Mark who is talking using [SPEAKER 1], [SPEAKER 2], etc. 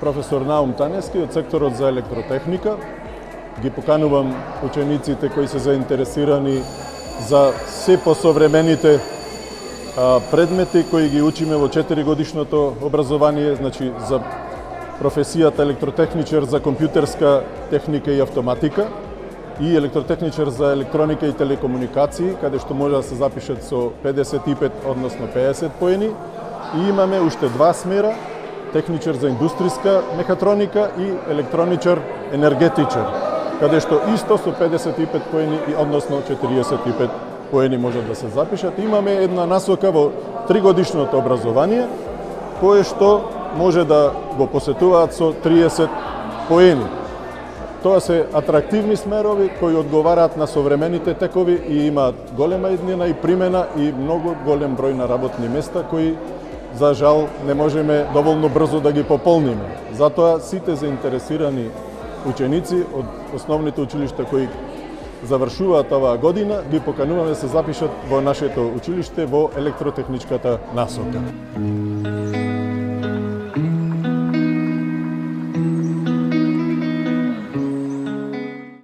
[SPEAKER 1] професор Наум Танески од секторот за електротехника. Ги поканувам учениците кои се заинтересирани за се посовремените предмети кои ги учиме во 4-годишното образование, значи за професијата електротехничар за компјутерска техника и автоматика и електротехничар за електроника и телекомуникации, каде што може да се запишат со 55, односно 50 поени. И имаме уште два смера, техничар за индустријска мехатроника и електроничар енергетичар, каде што исто со 55 поени и односно 45 поени може да се запишат. Имаме една насока во 3-годишното образование, кое што може да го посетуваат со 30 поени. Тоа се атрактивни смерови кои одговараат на современите текови и имаат голема иднина и примена и многу голем број на работни места кои за жал не можеме доволно брзо да ги пополниме. Затоа сите заинтересирани ученици од основните училишта кои завршуваат оваа година ги покануваме да се запишат во нашето училиште во електротехничката насока.